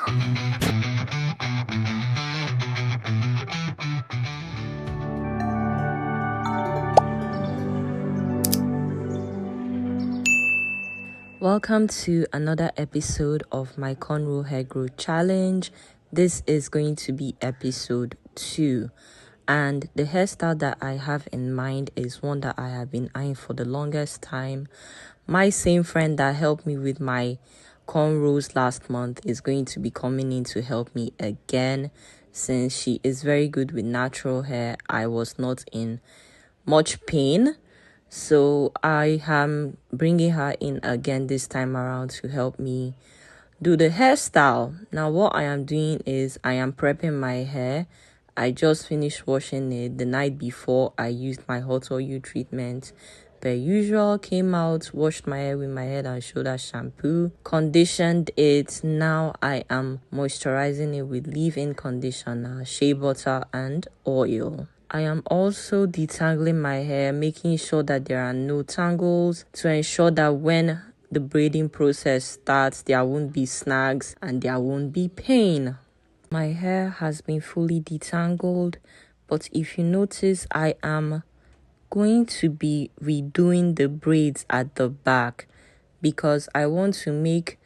Welcome to another episode of my Cornrow hair growth challenge. This is going to be episode 2, and the hairstyle that I have in mind is one that I have been eyeing for the longest time. My same friend that helped me with my cornrows last month is going to be coming in to help me again. Since she is very good with natural hair, I was not in much pain. So I am bringing her in again this time around to help me do the hairstyle. Now what I am doing is I am prepping my hair. I just finished washing it the night before. I used my hot oil treatment per usual, came out, washed my hair with my head and shoulder shampoo, conditioned it. Now I am moisturizing it with leave-in conditioner, shea butter and oil. I am also detangling my hair, making sure that there are no tangles to ensure that when the braiding process starts, there won't be snags and there won't be pain. My hair has been fully detangled, but if you notice, I am going to be redoing the braids at the back because I want to make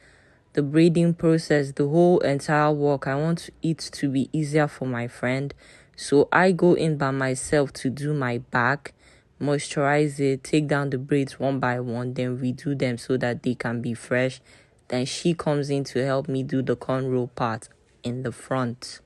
the braiding process, the whole entire work, I want it to be easier for my friend. So I go in by myself to do my back, moisturize it, take down the braids one by one, then redo them so that they can be fresh. Then she comes in to help me do the cornrow part in the front.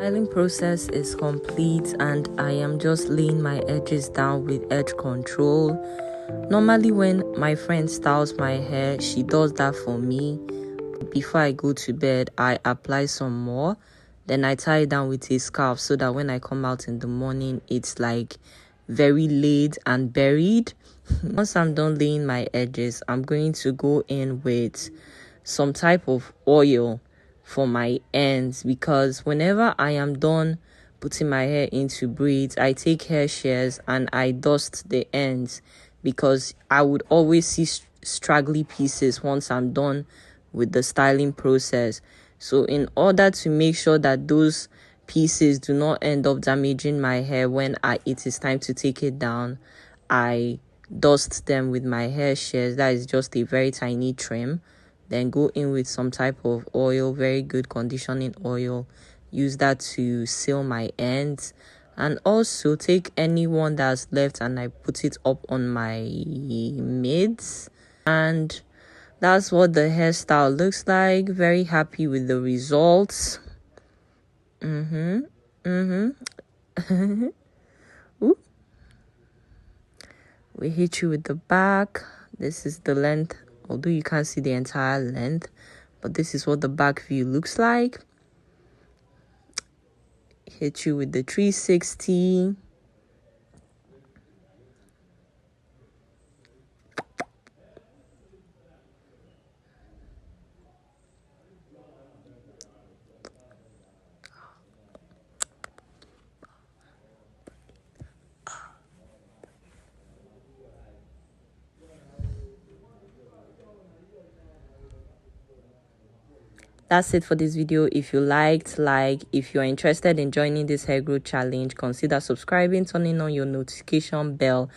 Styling process is complete and I am just laying my edges down with edge control. Normally when my friend styles my hair, she does that for me. Before I go to bed, I apply some more. Then I tie it down with a scarf so that when I come out in the morning, it's like very laid and buried. Once I'm done laying my edges, I'm going to go in with some type of oil for my ends, because whenever I am done putting my hair into braids, I take hair shears and I dust the ends because I would always see straggly pieces once I'm done with the styling process. So in order to make sure that those pieces do not end up damaging my hair when it is time to take it down, I dust them with my hair shears. That is just a very tiny trim. Then go in with some type of oil, very good conditioning oil. Use that to seal my ends. And also take any one that's left and I put it up on my mids. And that's what the hairstyle looks like. Very happy with the results. Ooh. We hit you with the back. This is the length, although you can't see the entire length, but this is what the back view looks like. Hit you with the 360. That's it for this video. If you liked, if you're interested in joining this hair growth challenge, consider subscribing, turning on your notification bell,